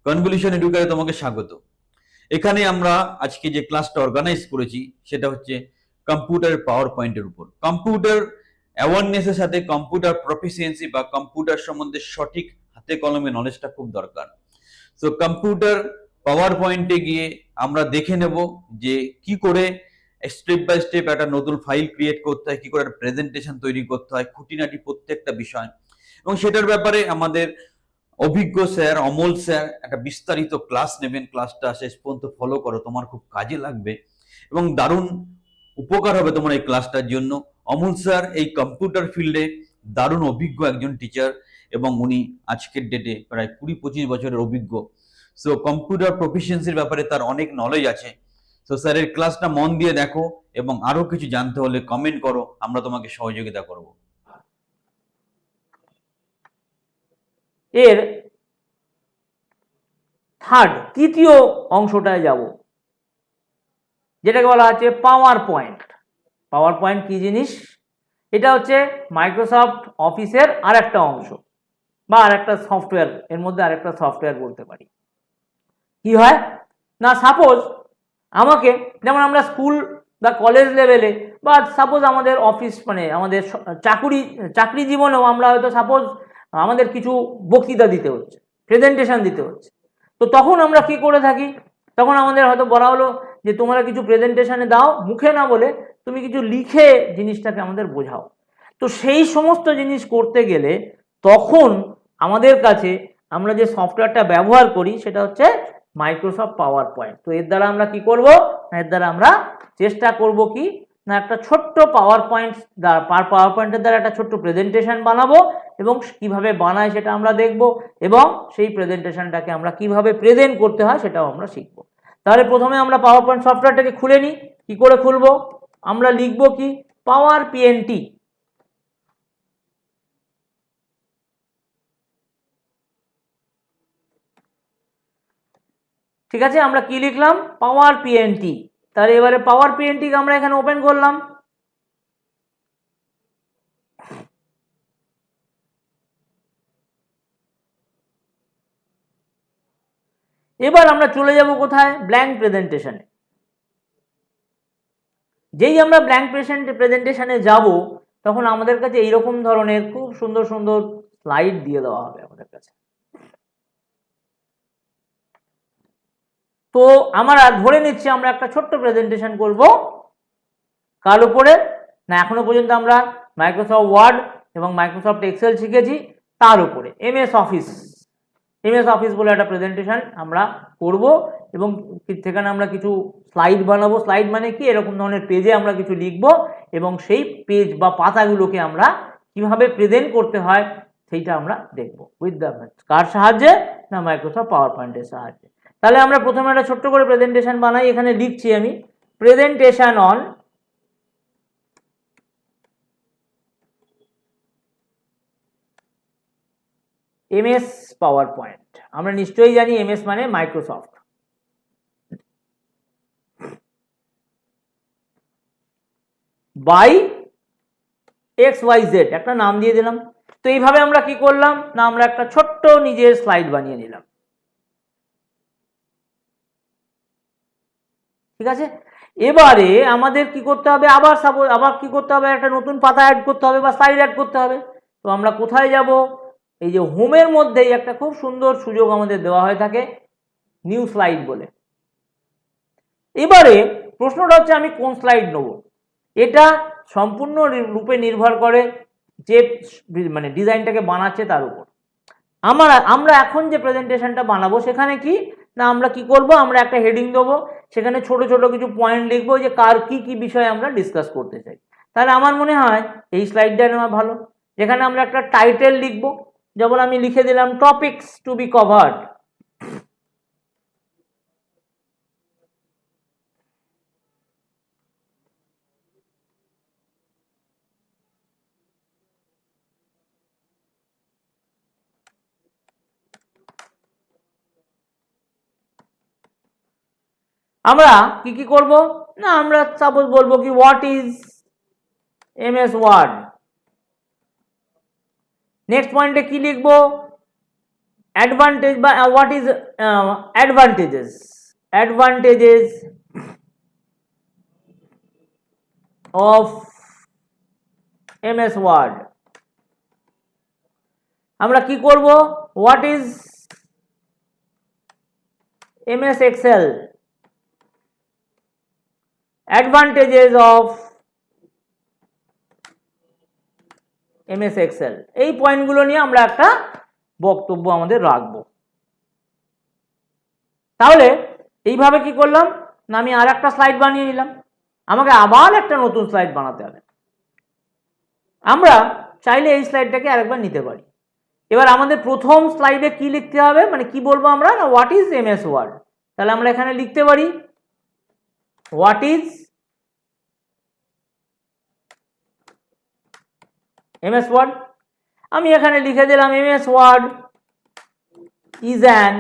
Convolution এডুকেশনে তোমাকে স্বাগত। এখানে আমরা আজকে যে ক্লাসটা অর্গানাইজ করেছি সেটা হচ্ছে কম্পিউটার পাওয়ার পয়েন্টের উপর। কম্পিউটার অ্যাওয়ারনেসের সাথে কম্পিউটার প্রফিসিয়েন্সি বা কম্পিউটার সম্বন্ধে সঠিক হাতে কলমে নলেজটা খুব দরকার। তো কম্পিউটার পাওয়ার পয়েন্টে গিয়ে আমরা দেখে নেব যে কি করে স্টেপ বাই স্টেপ একটা নতুন ফাইল ক্রিয়েট করতে হয়, কি করে একটা প্রেজেন্টেশন তৈরি করতে হয়, খুঁটিনাটি প্রত্যেকটা বিষয়, এবং সেটার ব্যাপারে আমাদের অভিজ্ঞ স্যার অমল স্যার একটা বিস্তারিত ক্লাস নেবেন। ক্লাসটা শেষ পর্যন্ত ফলো করো, তোমার খুব কাজে লাগবে এবং দারুণ উপকার হবে তোমার এই ক্লাসটার জন্য। অমল স্যার এই কম্পিউটার ফিল্ডে দারুণ অভিজ্ঞ একজন টিচার এবং উনি আজকের ডেটে প্রায় 20-25 বছরের অভিজ্ঞ। সো কম্পিউটার প্রফিসিয়েন্সির ব্যাপারে তার অনেক নলেজ আছে। তো স্যারের ক্লাসটা মন দিয়ে দেখো এবং আরো কিছু জানতে হলে কমেন্ট করো, আমরা তোমাকে সহযোগিতা করব। এর তৃতীয় অংশটায় যাব, যেটাকে বলা হচ্ছে পাওয়ার পয়েন্ট। পাওয়ার পয়েন্ট কি জিনিস? এটা হচ্ছে মাইক্রোসফট অফিসের আরেকটা অংশ বা আরেকটা সফটওয়্যার, এর মধ্যে আরেকটা সফটওয়্যার বলতে পারি। কি হয় না, সাপোজ আমাকে, যেমন আমরা স্কুল বা কলেজ লেভেলে বা সাপোজ আমাদের অফিস মানে আমাদের চাকরি জীবনেও আমরা হয়তো সাপোজ আমাদের কিছু বক্তৃতা দিতে হচ্ছে, প্রেজেন্টেশন দিতে হচ্ছে। তো তখন আমরা কি করে থাকি, তখন আমাদের হয়তো বলা হলো যে তোমরা কিছু প্রেজেন্টেশনে দাও, মুখে না বলে তুমি কিছু লিখে জিনিসটাকে আমাদের বোঝাও। তো সেই সমস্ত জিনিস করতে গেলে তখন আমাদের কাছে আমরা যে সফটওয়্যারটা ব্যবহার করি সেটা হচ্ছে মাইক্রোসফট পাওয়ার পয়েন্ট। তো এর দ্বারা আমরা কি করব, এর দ্বারা আমরা চেষ্টা করব কি না, একটা ছোট্ট পাওয়ার পয়েন্টের দ্বারা একটা ছোট্ট প্রেজেন্টেশন বানাবো এবং কিভাবে বানায় সেটা আমরা দেখব এবং সেই প্রেজেন্টেশনটাকে আমরা কিভাবে প্রেজেন্ট করতে হয় সেটাও আমরা শিখব। তাহলে প্রথমে আমরা পাওয়ার পয়েন্ট সফটওয়্যারটাকে খুলে নিই। কি করে খুলবো? আমরা লিখব কি, পাওয়ার পিএনটি। ঠিক আছে, আমরা কি লিখলাম? পাওয়ার পিএনটি। তাহলে এবারে পাওয়ার পিএনটিকে আমরা এখানে ওপেন করলাম। এবার আমরা চলে যাব কোথায়? ব্ল্যাঙ্ক প্রেজেন্টেশনে। যেই আমরা ব্ল্যাঙ্ক প্রেজেন্টেশনে যাব তখন আমাদের কাছে এইরকম ধরনের খুব সুন্দর সুন্দর স্লাইড দিয়ে দেওয়া হবে আমাদের কাছে। তো আমরা ধরে নিচ্ছি আমরা একটা ছোট্ট প্রেজেন্টেশন করব। কার উপরে? না, এখনো পর্যন্ত আমরা মাইক্রোসফট ওয়ার্ড এবং মাইক্রোসফট এক্সেল শিখেছি, তার উপরে এমএস অফিস বলে একটা প্রেজেন্টেশন আমরা করব এবং সেখানে আমরা কিছু স্লাইড বানাবো। স্লাইড মানে কি? এরকম ধরনের পেজে আমরা কিছু লিখব এবং সেই পেজ বা পাতাগুলোকে আমরা কিভাবে প্রেজেন্ট করতে হয় সেইটা আমরা দেখব উইথ দ্য কার সাহায্যে? না, মাইক্রোসফট পাওয়ার পয়েন্টের সাহায্যে। তাহলে আমরা প্রথমে একটা ছোট্ট করে প্রেজেন্টেশন বানাই। এখানে লিখছি আমি presentation on MS power point. আমরা নিশ্চয়ই জানি এমএস মানে মাইক্রোসফট। বাই XYZ একটা নাম দিয়ে দিলাম। তো এইভাবে আমরা কি করলাম না, আমরা একটা ছোট্ট নিজের স্লাইড বানিয়ে নিলাম। ঠিক আছে, এবারে আমাদের কি করতে হবে? আবার কি করতে হবে? একটা নতুন পাতা অ্যাড করতে হবে বা স্লাইড অ্যাড করতে হবে। তো আমরা কোথায় যাব? এই যে হোমের মধ্যেই একটা খুব সুন্দর সুযোগ আমাদের দেওয়া হয়ে থাকে, নিউ স্লাইড বলে। এবারে প্রশ্নটা হচ্ছে আমি কোন স্লাইড নেব। এটা সম্পূর্ণ রূপে নির্ভর করে যে মানে ডিজাইনটাকে বানাচ্ছে তার উপর। আমরা এখন যে প্রেজেন্টেশনটা বানাবো সেখানে কি না, আমরা কি করব? আমরা একটা হেডিং দেবো, সেখানে ছোট ছোট কিছু পয়েন্ট লিখবো যে কার কি কি বিষয়ে আমরা ডিসকাস করতে চাই। তাহলে আমার মনে হয় এই স্লাইডটা নেওয়া ভালো, যেখানে আমরা একটা টাইটেল লিখবো। যেমন আমি লিখে দিলাম টপিকস টু বি কভার্ড। আমরা কি কি করব না, আমরা সাপোজ বলবো কি what is MS Word. Next পয়েন্টে কি লিখবো? অ্যাডভান্টেজ বা what is advantages of MS Word. আমরা কি করব, what is MS Excel, advantages of MS Excel, এই পয়েন্টগুলো নিয়ে আমরা একটা বক্তব্য আমাদের রাখবো। তাহলে এইভাবে কি করলাম না, আমি আর একটা স্লাইড বানিয়ে নিলাম, আমাকে আবার একটা নতুন স্লাইড বানাতে হবে। আমরা চাইলে এই স্লাইডটাকে আরেকবার নিতে পারি। এবার আমাদের প্রথম স্লাইডে কি লিখতে হবে, মানে কি বলবো আমরা, না হোয়াট ইজ এমএস ওয়ার্ড। তাহলে আমরা এখানে লিখতে পারি হোয়াট ইজ এমএস ওয়ার্ড। আমি এখানে লিখে দিলাম MS Word is an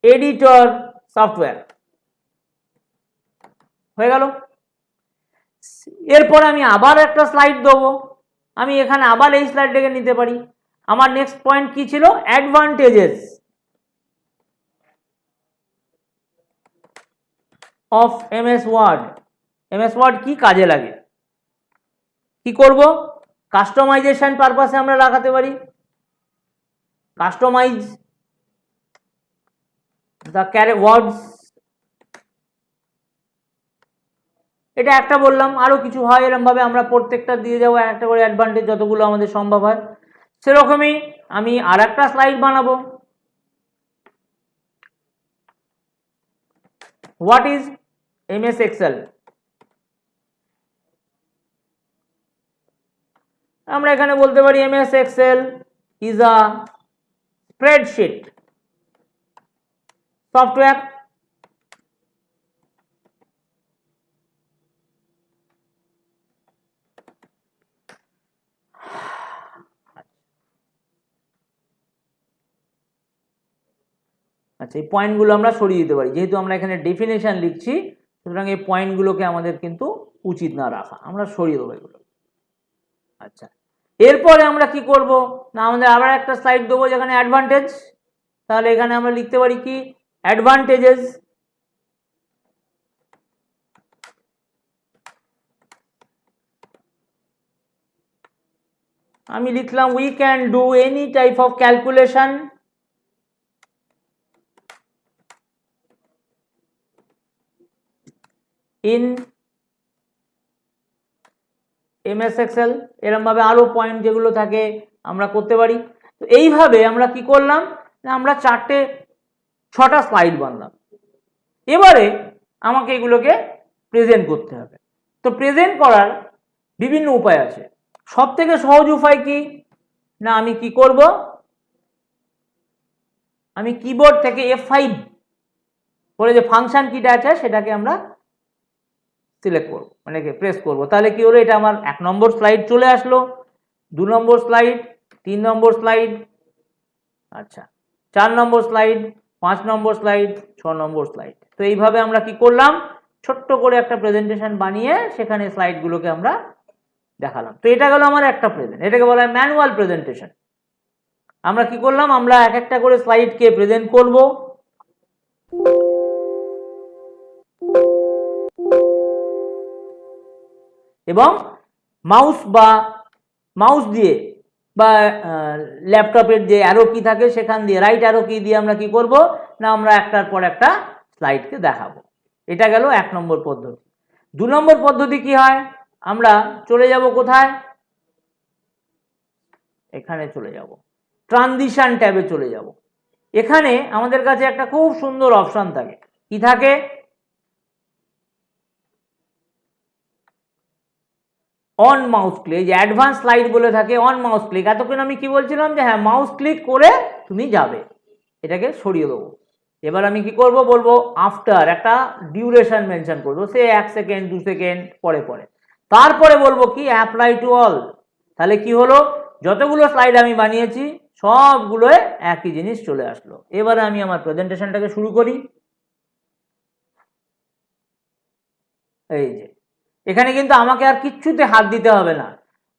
editor software, হয়ে গেল। এরপর আমি আবার একটা স্লাইড দেবো, আমি এখানে আবার এই স্লাইডটাকে নিতে পারি। আমার নেক্সট পয়েন্ট কি ছিল, advantages of MS Word. MS Word কি কাজে লাগে, কি করব, কাস্টমাইজেশন পারপাসে আমরা লাগাতে পারি, কাস্টমাইজ দ্য ওয়ার্ডস, এটা একটা বললাম। আরো কিছু হয় এরকম ভাবে আমরা প্রত্যেকটা দিয়ে যাবো একটা করে অ্যাডভান্টেজ, যতগুলো আমাদের সম্ভব হয়। সেরকমই আমি আর একটা স্লাইড বানাবো, হোয়াট ইজ এমএস এক্সেল। আমরা এখানে বলতে পারি MS Excel is a spreadsheet software. আচ্ছা, এই পয়েন্টগুলো আমরা সরিয়ে দিতে পারি, যেহেতু আমরা এখানে ডেফিনেশন লিখছি, সুতরাং এই পয়েন্টগুলোকে আমাদের কিন্তু উচিত না রাখা, আমরা সরিয়ে দেবো এগুলো। আচ্ছা, এরপরে আমরা কি করব না, আমাদের আবার একটা স্লাইড দেবো যেখানে অ্যাডভান্টেজ। তাহলে এখানে আমরা লিখতে পারি কি, অ্যাডভান্টেজেস আমি লিখলাম we can do any type of calculation in MS Excel. এরকম ভাবে আরো পয়েন্ট যেগুলো থাকে আমরা করতে পারি। তো এইভাবে আমরা কি করলাম না, আমরা 6টা স্লাইড বানালাম। এবারে আমাকে এগুলোকে প্রেজেন্ট করতে হবে। তো প্রেজেন্ট করার বিভিন্ন উপায় আছে। সব থেকে সহজ উপায় কি না, আমি কি করব, আমি কিবোর্ড থেকে F5 করে যে ফাংশন কিটা আছে সেটাকে আমরা সিলেক্ট করব, মানে প্রেস করব। তাহলে কি হলো, এটা আমার 1 নম্বর স্লাইড চলে আসলো, 2 নম্বর স্লাইড, 3 নম্বর স্লাইড, আচ্ছা 4 নম্বর স্লাইড, 5 নম্বর স্লাইড, 6 নম্বর স্লাইড। তো এইভাবে আমরা কি করলাম, ছোট্ট করে একটা প্রেজেন্টেশন বানিয়ে সেখানে স্লাইডগুলোকে আমরা দেখালাম। তো এটা গেল আমার একটা প্রেজেন্ট, এটাকে বলা হয় ম্যানুয়াল প্রেজেন্টেশন। আমরা কি করলাম, আমরা এক একটা করে স্লাইডকে প্রেজেন্ট করব। এবং মাউস দিয়ে বা ল্যাপটপের যে অ্যারো কি থাকে সেখান দিয়ে, রাইট অ্যারো কি দিয়ে আমরা কি করব না, আমরা একটার পর একটা স্লাইডকে দেখাবো। এটা গেল 1 নম্বর পদ্ধতি। 2 নম্বর পদ্ধতি কি হয়, আমরা চলে যাব কোথায়, এখানে চলে যাব, ট্রানজিশন ট্যাবে চলে যাব। এখানে আমাদের কাছে একটা খুব সুন্দর অপশন থাকে, কি থাকে, অন মাউস ক্লিক, যে অ্যাডভান্স স্লাইড বলে থাকে, অন মাউস ক্লিক। এতক্ষণ আমি কি বলছিলাম যে হ্যাঁ মাউস ক্লিক করে তুমি যাবে, এটাকে সরিয়ে দেবো। এবার আমি কি করব, বলবো আফটার, একটা ডিউরেশন মেনশন করবো, সে 1 সেকেন্ড 2 সেকেন্ড পরে পরে। তারপরে বলবো কি অ্যাপ্লাই টু অল। তাহলে কি হলো, যতগুলো স্লাইড আমি বানিয়েছি সবগুলোয় একই জিনিস চলে আসলো। এবারে আমি আমার প্রেজেন্টেশনটাকে শুরু করি। এই যে এখানে কিন্তু আমাকে আর কিচ্ছুতে হাত দিতে হবে না,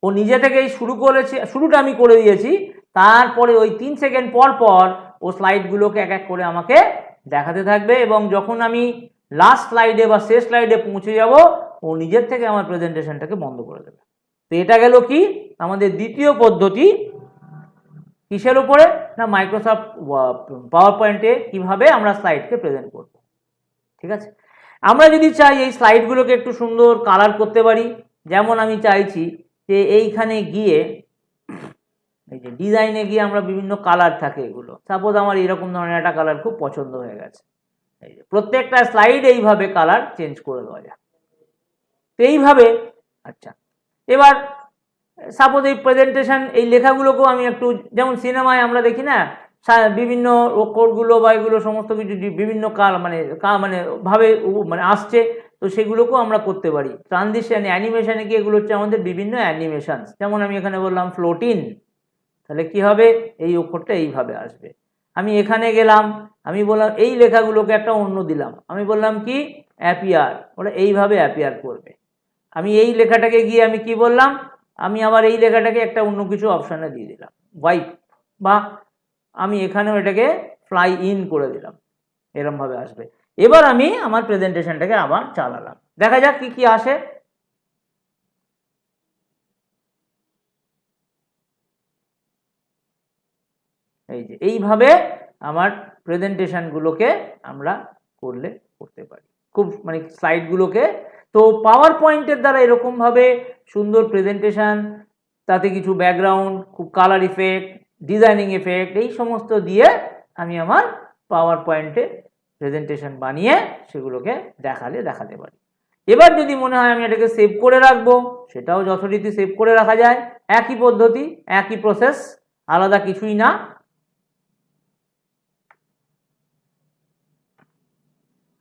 ও নিজে থেকেই শুরু করেছে, শুরুটা আমি করে দিয়েছি। তারপরে ওই 3 সেকেন্ড পর পর ও স্লাইডগুলোকে এক এক করে আমাকে দেখাতে থাকবে, এবং যখন আমি লাস্ট স্লাইডে বা শেষ স্লাইডে পৌঁছে যাব ও নিজের থেকে আমার প্রেজেন্টেশনটাকে বন্ধ করে দেবে। তো এটা গেল কি আমাদের দ্বিতীয় পদ্ধতি, কিসের উপরে না মাইক্রোসফট পাওয়ার পয়েন্টে কিভাবে আমরা স্লাইডকে প্রেজেন্ট করব। ঠিক আছে, আমরা যদি চাই এই স্লাইডগুলোকে একটু সুন্দর কালার করতে পারি, যেমন আমি চাইছি যে এইখানে গিয়ে এই যে ডিজাইনে গিয়ে আমরা বিভিন্ন কালার থাকে এগুলো, সাপোজ আমার এরকম ধরনের একটা কালার খুব পছন্দ হয়ে গেছে, এই যে প্রত্যেকটা স্লাইড এইভাবে কালার চেঞ্জ করে দেওয়া যায়। তো এইভাবে আচ্ছা, এবার সাপোজ এই প্রেজেন্টেশন এই লেখাগুলোকেও আমি একটু, যেমন সিনেমায় আমরা দেখি না বিভিন্ন কোডগুলো বা এগুলো সমস্ত কিছু বিভিন্ন মানে ভাবে মানে আসছে, তো সেগুলোকেও আমরা করতে পারি। ট্রানজিশন অ্যানিমেশনে কি এগুলো হচ্ছে আমাদের বিভিন্ন অ্যানিমেশন, যেমন আমি এখানে বললাম ফ্লোটিন, তাহলে কি হবে এই অক্ষরটা এইভাবে আসবে। আমি এখানে গেলাম, আমি বললাম এই লেখাগুলোকে একটা অন্য দিলাম, আমি বললাম কি অ্যাপিয়ার, ওটা এইভাবে অ্যাপিয়ার করবে। আমি এই লেখাটাকে গিয়ে আমি কি বললাম, আমি আবার এই লেখাটাকে একটা অন্য কিছু অপশানে দিয়ে দিলাম ওয়াইপ, বা আমি এখানেও এটাকে ফ্লাই ইন করে দিলাম, এরমভাবে আসবে। এবার আমি আমার প্রেজেন্টেশনটাকে আবার চালালাম, দেখা যাক কি কি আসে। এই যে এইভাবে আমার প্রেজেন্টেশনগুলোকে আমরা করতে পারি, খুব মানে স্লাইডগুলোকে। তো পাওয়ার পয়েন্টের দ্বারা এরকমভাবে সুন্দর প্রেজেন্টেশন, তাতে কিছু ব্যাকগ্রাউন্ড, খুব কালার ইফেক্ট, ডিজাইনিং এফেক্ট, এই সমস্ত দিয়ে আমি আমার পাওয়ার পয়েন্টে প্রেজেন্টেশন বানিয়ে সেগুলোকে দেখাতে পারি। এবার যদি মনে হয় আমি এটাকে সেভ করে রাখবো, সেটাও যথারীতি সেভ করে রাখা যায়। একই পদ্ধতি, একই প্রসেস, আলাদা কিছুই না।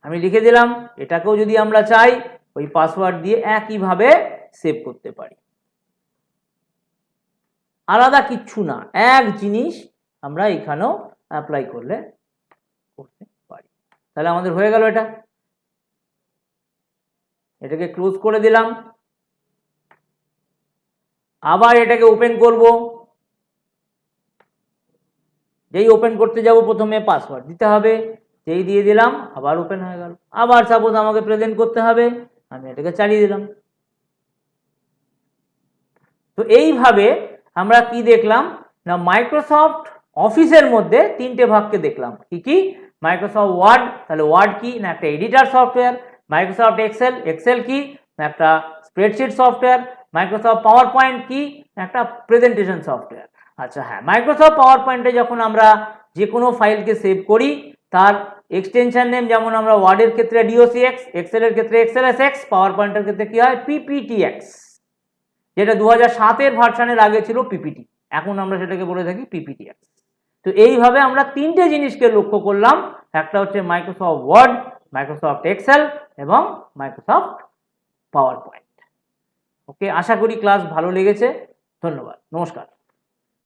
আমি লিখে দিলাম, এটাকেও যদি আমরা চাই ওই পাসওয়ার্ড দিয়ে একইভাবে সেভ করতে পারি, আলাদা কিচ্ছু না, এক জিনিস আমরা এখানেও অ্যাপ্লাই করতে পারি। তাহলে আমাদের হয়ে গেল এটা, এটাকে ক্লোজ করে দিলাম, আবার এটাকে ওপেন করব। যেই ওপেন করতে যাব প্রথমে পাসওয়ার্ড দিতে হবে, যেই দিয়ে দিলাম আবার ওপেন হয়ে গেল। আবার সাপোজ আমাকে প্রেজেন্ট করতে হবে, আমি এটাকে চালিয়ে দিলাম। তো এইভাবে আমরা কি দেখলাম না মাইক্রোসফট অফিসের মধ্যে তিনটে ভাগকে দেখলাম। কি কি? মাইক্রোসফট ওয়ার্ড, তাহলে ওয়ার্ড কি না একটা editor software. Microsoft Excel, Excel কি না একটা spreadsheet software. Microsoft PowerPoint কি না একটা প্রেজেন্টেশন সফটওয়্যার। আচ্ছা হ্যাঁ, মাইক্রোসফট পাওয়ার পয়েন্টে যখন আমরা যে কোনো ফাইলকে সেভ করি, তার এক্সটেনশন নেম, যেমন আমরা ওয়ার্ডের ক্ষেত্রে docx, এক্সেলের ক্ষেত্রে xlsx, পাওয়ার পয়েন্টের ক্ষেত্রে কি হয় pptx, যেটা 2007-এর ভার্সনের আগে ছিল পিপিটি, এখন আমরা সেটাকে বলে থাকি pptx। তো এইভাবে আমরা তিনটে জিনিসকে লক্ষ্য করলাম, একটা হচ্ছে মাইক্রোসফট ওয়ার্ড, মাইক্রোসফট এক্সেল এবং মাইক্রোসফট পাওয়ার পয়েন্ট। ওকে, আশা করি ক্লাস ভালো লেগেছে। ধন্যবাদ, নমস্কার।